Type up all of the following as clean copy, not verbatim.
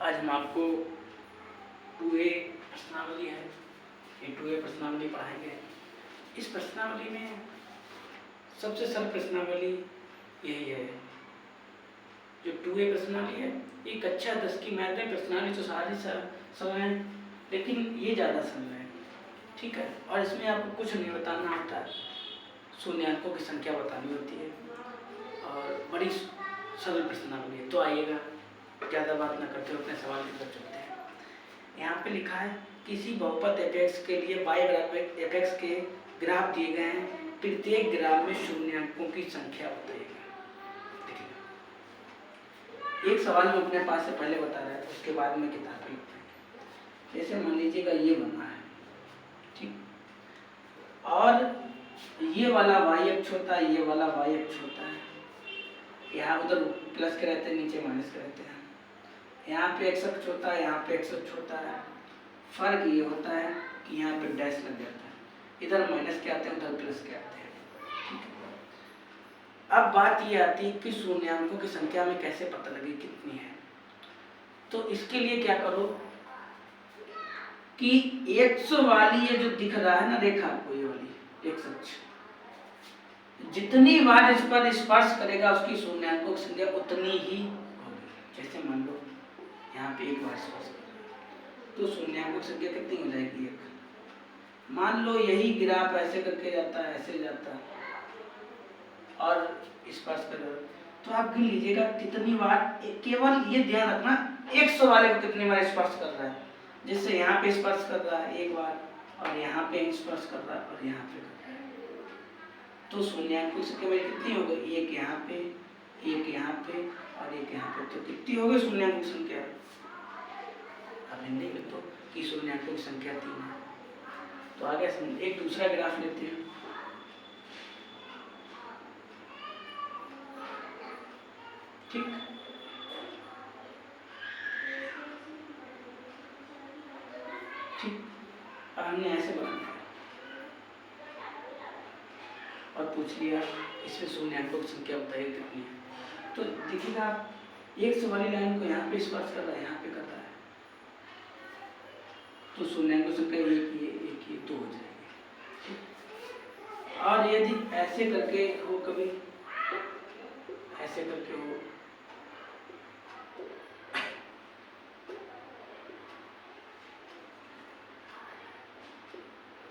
आज हम आपको 2A प्रश्नावली है, ये 2A प्रश्नावली पढ़ाएंगे। इस प्रश्नावली में सबसे सरल प्रश्नावली यही है। जो 2A प्रश्नावली है ये कक्षा 10 की मैथ में प्रश्नावली तो सारी सरल है, लेकिन ये ज़्यादा सरल है, ठीक है। और इसमें आपको कुछ नहीं बताना होता है, शून्याङ्कों की संख्या बतानी होती है और बड़ी सरल प्रश्नावली है। तो आइएगा, ज़्यादा बात ना करते हुए अपने सवाल की तरफ चलते हैं। यहाँ पे लिखा है किसी बहुपद fx के लिए y बराबर fx के ग्राफ दिए गए हैं, प्रत्येक ग्राफ में शून्याङ्कों की संख्या बताइएगा। देखिए एक सवाल में अपने पास से पहले बता रहा है, तो उसके बाद में किताब पे लिखते हैं। जैसे मान लीजिएगा ये बना है, ठीक, और ये वाला y अक्ष होता है, ये वाला y अक्ष होता है। यहाँ उधर प्लस के रहते हैं, नीचे माइनस के रहते हैं। यहाँ पे x अक्ष होता है, यहाँ पे x अक्ष होता है। फर्क ये होता है कि यहाँ पे डैश लग जाता है, इधर माइनस के आते हैं, उधर प्लस के आते हैं, ठीक है। अब बात ये आती है कि शून्याङ्कों की संख्या में कैसे पता लगे कितनी है। तो इसके लिए क्या करो कि x वाली ये जो दिख रहा है ना रेखा, आपको ये वाली x अक्ष, जितनी बार इस पर स्पर्श करेगा उसकी शून्याङ्कों की संख्या उतनी ही होगी। जैसे मान लो यहाँ पे एक बार स्पर्श करेगा तो शून्याङ्कों की संख्या कितनी हो जाएगी, एक। मान लो यही ग्राफ ऐसे करके जाता है, ऐसे जाता है और स्पर्श करेगा, तो आप गिन लीजिएगा कितनी बार। केवल ये ध्यान रखना x वाले को कितनी बार स्पर्श कर रहा है। जैसे यहाँ पे स्पर्श कर रहा है एक बार, और यहाँ पे स्पर्श कर रहा है, और यहाँ पे कर रहा है, तो शून्याङ्कों की संख्या मेरी कितनी हो गई, एक यहाँ पे, एक यहाँ पे और एक यहाँ पे। तो कितनी हो गई शून्याङ्कों की संख्या। अब हिंदी में तो कि शून्याङ्कों की संख्या 3 है। तो आगे एक दूसरा ग्राफ लेते हैं। ठीक, ठीक, अब हमने ऐसे बना दिया और पूछ लिया इसमें शून्याङ्कों की संख्या बताइए कितनी है। तो देखिएगा आप x वाली लाइन को यहाँ पे स्पर्श कर रहा है, यहाँ पे कर रहा है, तो शून्याङ्कों की संख्या एक ही 2 हो जाएगी। और यदि ऐसे करके हो, कभी ऐसे करके हो,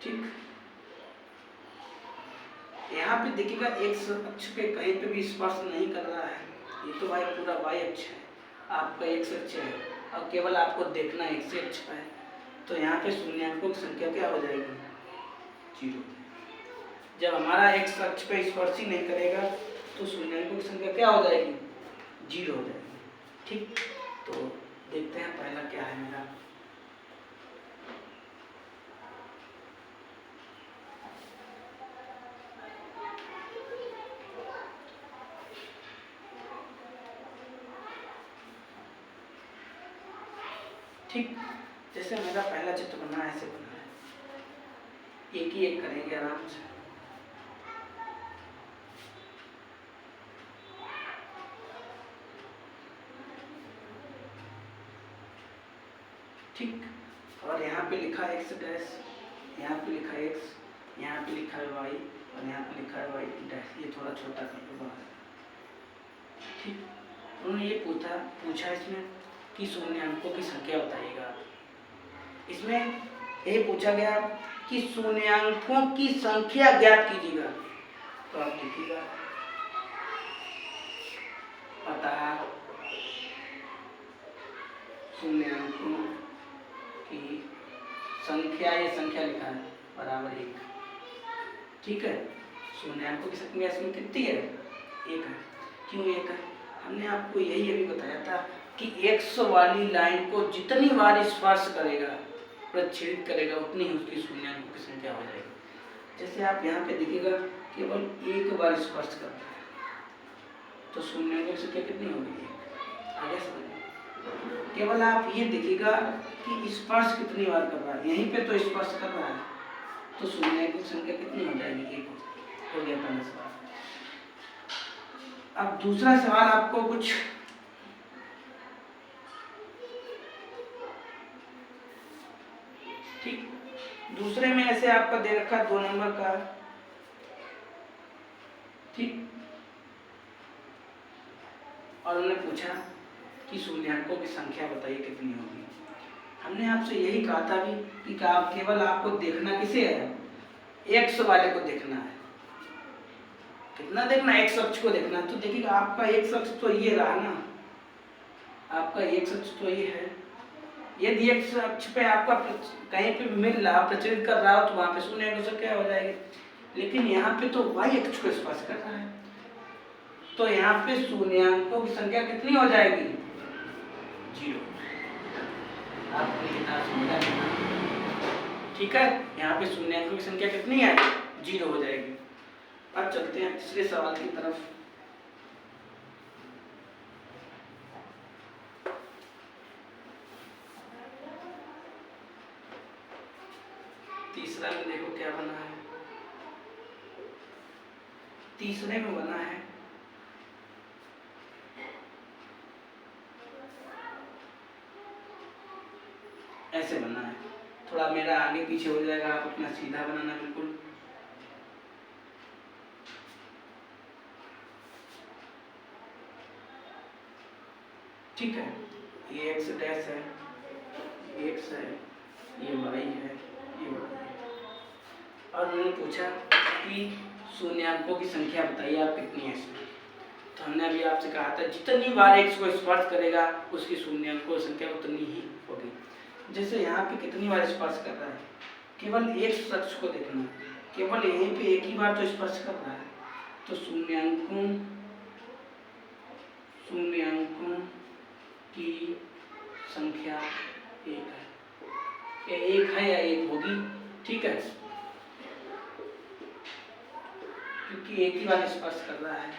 ठीक, यहाँ पे देखिएगा x अक्ष पे कहीं पे भी स्पर्श नहीं कर रहा है। ये तो भाई पूरा y अक्ष है, आपका x अक्ष है, और केवल आपको देखना x अक्ष का है। तो यहाँ पे शून्याङ्कों की संख्या क्या हो जाएगी, 0। जब हमारा x अक्ष पे स्पर्श ही नहीं करेगा तो शून्याङ्कों की संख्या क्या हो जाएगी, 0 हो जाएगी, ठीक। तो देखते हैं पहला क्या है मेरा। ठीक, जैसे मेरा पहला चित्र बना है, ऐसे बना है, एक ही एक करेंगे आराम से। ठीक, और यहाँ पे लिखा है x डैश, यहाँ पे लिखा है x, यहाँ पे लिखा है y और यहाँ पे लिखा है y डैश। ये थोड़ा छोटा कर लो बाहर, ठीक। उन्होंने ये पूछा इसमें कि शून्याङ्कों की संख्या बताइएगा। इसमें ये पूछा गया कि शून्याङ्कों की संख्या ज्ञात कीजिएगा। तो आप लिखिएगा अतः शून्याङ्कों की संख्या, ये संख्या लिखा है, बराबर 1, ठीक है। शून्याङ्कों की संख्या इसमें कितनी है, 1 है। क्यों 1 है, हमने आपको यही अभी बताया था कि x वाली लाइन को जितनी बार स्पर्श करेगा, प्रच्छेदित करेगा, उतनी ही उसकी शून्याङ्कों की संख्या हो जाएगी। जैसे आप यहाँ पे देखिएगा केवल एक बार स्पर्श करता है, तो शून्याङ्कों की संख्या कितनी होगी, 1। आगे समझिए, केवल आप ये देखिएगा कि स्पर्श कितनी बार कर रहा है, यहीं पे तो स्पर्श कर रहा है, तो शून्याङ्कों की संख्या कितनी हो जाएगी, 1 हो गया पहला सवाल। अब दूसरा सवाल आपको कुछ ठीक। दूसरे में ऐसे आपका दे रखा 2 नंबर का, ठीक, और उन्होंने पूछा कि शून्याङ्कों की संख्या बताइए कितनी होगी। हमने आपसे यही कहा था भी कि आप केवल आपको देखना किसे है, एक्स वाले को देखना है। कितना देखना, एक्स अक्ष को देखना। तो देखिएगा आपका एक्स अक्ष तो ये रहा ना, आपका एक्स अक्ष तो ये है। यदि एक्स अक्ष पे आपका कहीं पे मिल रहा, प्रचलित कर रहा हो तो वहां पे शून्याङ्कों की संख्या हो जाएगी। लेकिन यहाँ पे तो वाई अक्ष को स्पर्श कर रहा है, तो यहाँ पे शून्याङ्कों की संख्या कितनी हो जाएगी, 0। आपको ये ना समझा, ठीक है। यहाँ पे शून्याङ्कों की संख्या कितनी है, 0 हो जाएगी। अब चलते हैं तीसरे सवाल की तरफ। तीसरा में देखो क्या बना है। तीसरे में बना है ऐसे बना है, थोड़ा मेरा आगे पीछे हो जाएगा, आप अपना सीधा बनाना बिल्कुल। ठीक है, ये एक्स डैश है, ये एक्स है, ये वाई है, ये वाई है। और उन्होंने पूछा कि शून्याङ्कों की संख्या बताइए आप कितनी है इसमें। तो हमने अभी आपसे कहा था जितनी बार एक्स को स्पर्श करेगा उसकी शून्याङ्कों की संख्या उतनी ही होगी। जैसे यहाँ पे कितनी बार स्पर्श कर रहा है, केवल एक शख्स को देखना, केवल यहीं पे एक ही बार तो स्पर्श कर रहा है, तो शून्याङ्कों की संख्या एक है, एक है या एक होगी, ठीक है, क्योंकि एक ही बार स्पर्श कर रहा है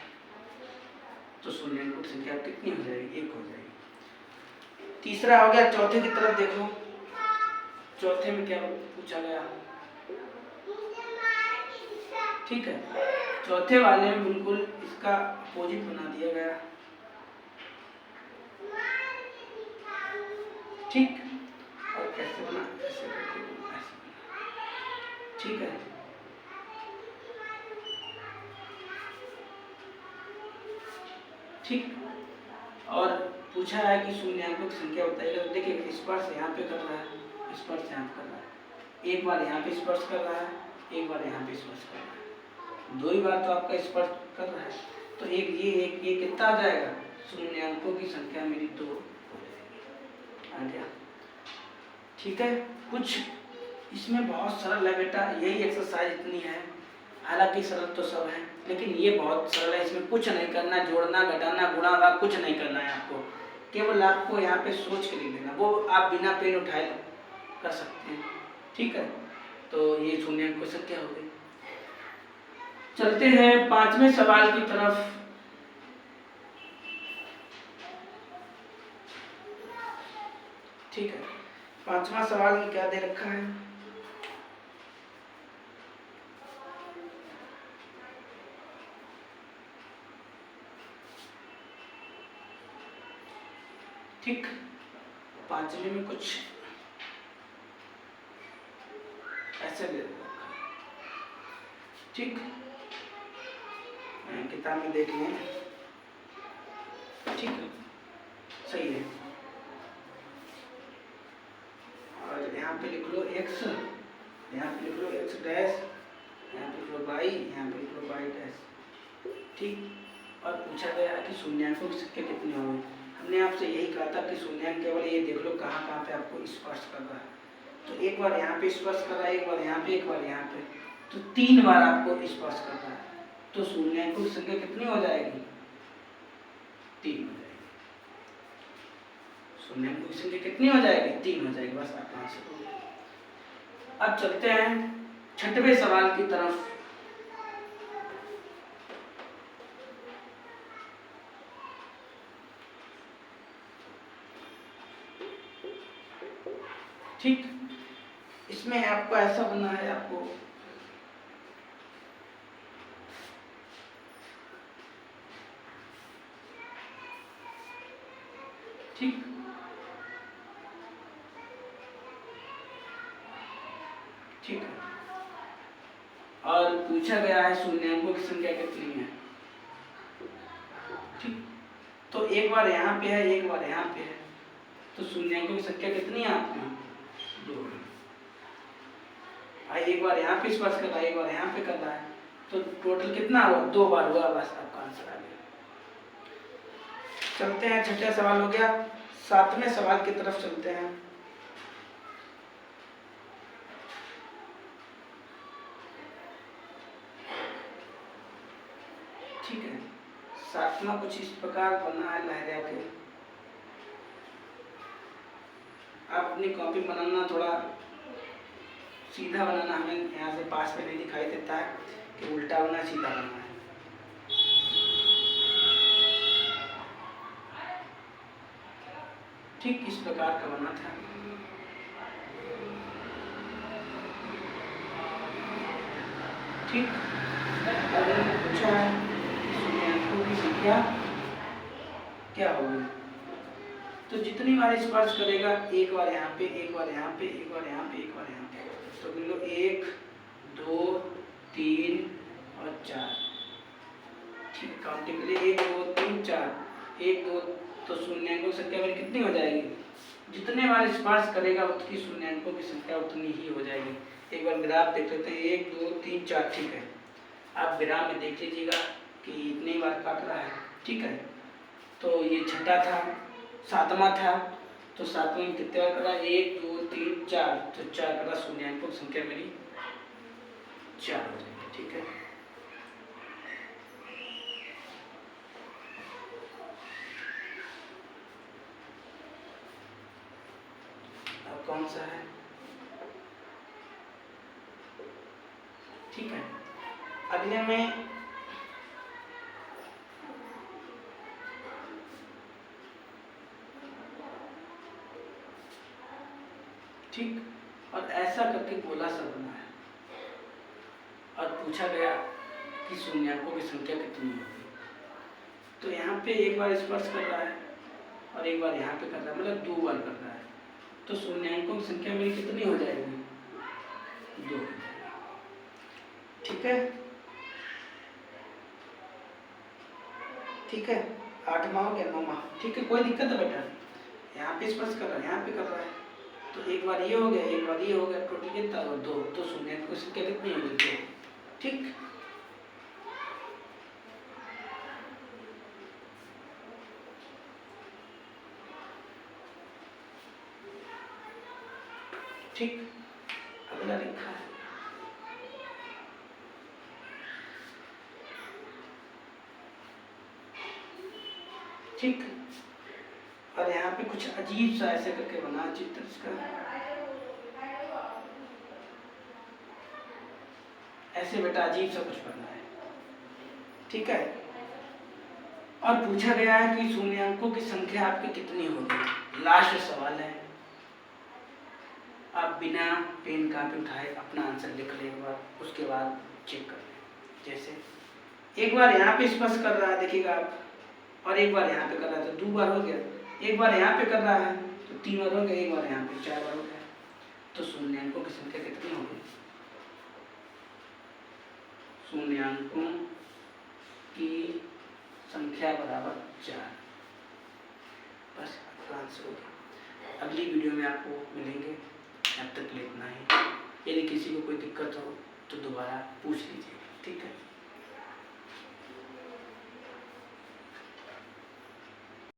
तो शून्याङ्कों की संख्या कितनी हो जाएगी, एक हो जाएगी। तीसरा हो गया। चौथे की तरफ देखो, चौथे में क्या पूछा गया, ठीक है। चौथे वाले में बिल्कुल इसका अपोजिट बना दिया गया, ठीक। और कैसे बना, ऐसे करके बना, ऐसे बना, ठीक है। ठीक, और पूछा है कि शून्याङ्कों की संख्या बताइएगा। तो देखिए स्पर्श यहाँ पे कर रहा है, स्पर्श यहाँ कर रहा है, एक बार यहाँ पे स्पर्श कर रहा है, एक बार यहाँ पे स्पर्श कर रहा है, 2 ही बार तो आपका स्पर्श कर रहा है। तो ये कितना आ जाएगा, शून्याङ्कों की संख्या मेरी 2 आ गया, ठीक है। कुछ इसमें बहुत सरल है बेटा, यही एक्सरसाइज इतनी है, हालांकि सरल तो सब है लेकिन ये बहुत सरल है। इसमें कुछ नहीं करना, जोड़ना घटाना गुणा भाग कुछ नहीं करना है आपको, केवल आपको यहाँ पे सोच के लिख देना, वो आप बिना पेन उठाए कर सकते हैं, ठीक है। तो ये शून्याङ्कों की संख्या हो गई। चलते हैं 5वें सवाल की तरफ। ठीक है, 5वां सवाल में क्या दे रखा है, ठीक। 5वें में कुछ ऐसे दे रखा है, ठीक, किताब में देख लें, ठीक है, सही है। और यहाँ पे लिख लो x, यहाँ पे लिख लो x डैश, यहाँ पे लिख लो y, यहाँ पे लिख लो y डैश, ठीक। और पूछा गया कि शून्याङ्कों की संख्या कितनी होगी। हमने आपसे यही कहा था कि शून्याङ्क केवल ये देख लो कहाँ कहाँ पे आपको स्पर्श कर रहा है, तो एक बार यहाँ पे स्पर्श कर रहा है, एक बार यहाँ पे, एक बार यहाँ पे, तो 3 बार आपको स्पर्श कर रहा है, तो शून्याङ्कों की संख्या कितनी हो जाएगी, 3 हो जाएगी। शून्याङ्कों की संख्या कितनी हो जाएगी, 3 हो जाएगी, बस आप यहाँ से। अब चलते हैं 6वें सवाल की तरफ। ठीक, इसमें आपको ऐसा बना है, आपको ठीक, ठीक है। और पूछा गया है शून्यांकों की संख्या कितनी है। ठीक, तो एक बार यहाँ पे है, एक बार यहाँ पे है, तो शून्यांकों की संख्या कितनी है आपकी, 2। एक बार यहाँ पे स्पर्श कर रहा है, एक बार यहाँ पे कर रहा है, तो टोटल कितना हुआ, 2 बार हुआ, बस आपका आंसर आ गया। चलते हैं, छठा सवाल हो गया, 7वें सवाल की तरफ चलते हैं। ठीक है, 7वां कुछ इस प्रकार बना है लहरिया के। आप अपनी कॉपी बनाना थोड़ा सीधा बनाना, हमें यहाँ से पास में नहीं दिखाई देता है कि उल्टा बना सीधा बना है। ठीक इस प्रकार का बना था। ठीक, अगर पूछा है शून्यांकों की संख्या क्या होगी, तो जितनी बार स्पर्श करेगा, एक बार यहाँ पे, एक बार यहाँ पे, एक बार यहाँ पे, एक बार यहाँ पे, तो गिन लो 1 2 3 और 4। ठीक, काउंटिंग के लिए 1 2 3 4, 1 2, तो शून्यांकों की संख्या मेरी कितनी हो जाएगी, जितने बार स्पर्श करेगा उसकी शून्यांकों की संख्या उतनी ही हो जाएगी। एक बार ग्राफ देख लेते हैं, 1 2 3 4। ठीक है, आप ग्राफ में देख लीजिएगा कि इतनी बार काट रहा है। ठीक है, तो ये छठा था, 7वां था, तो 7वें में कितने बार कर रहा है, 1 2 3 4, तो 4 कर रहा, शून्यांकों की संख्या मेरी 4 हो जाएगी। ठीक है, अब कौन सा है। ठीक है, अगले में ठीक, और ऐसा करके गोला सा बना है और पूछा गया कि शून्यांकों की संख्या कितनी होगी। तो यहाँ पे एक बार स्पर्श कर रहा है और एक बार यहाँ पे कर रहा है, मतलब 2 बार कर रहा है, तो शून्यांकों की संख्या मेरी कितनी हो जाएगी, 2। ठीक है, ठीक है, 8वां हो गया, 9वां। ठीक है, कोई दिक्कत है बेटा, यहाँ पे स्पर्श कर रहा है, यहाँ पे कर रहा है, तो एक बार ये हो गया, एक बार ये हो गया, टोटल कितना हो, 2, तो शून्यांकों की संख्या कितनी होगी, 2। ठीक, ठीक, अगला लिखा है, ठीक, और यहाँ पे कुछ अजीब सा ऐसे करके बना चित्र इसका, ऐसे बेटा अजीब सा कुछ बनना है। ठीक है, और पूछा गया है कि शून्यांकों की संख्या आपकी कितनी होगी। लास्ट सवाल है, आप बिना पेन कापी उठाए अपना आंसर लिख लें एक बार, उसके बाद चेक कर लें। जैसे एक बार यहाँ पे स्पर्श कर रहा है, देखिएगा आप, और एक बार यहाँ पे कर रहा है, तो 2 बार हो गया। एक बार यहाँ पे कर रहा है तो 3 बार हो गया, एक बार यहाँ पे 4 बार हो गया, तो शून्यांकों की संख्या कितनी होगी, शून्यांकों की संख्या बराबर 4। बस आपका आंसर हो गया। अगली वीडियो में आपको मिलेंगे, तब तक के लिए इतना ही। यदि किसी को कोई दिक्कत हो तो दोबारा पूछ लीजिए। ठीक है।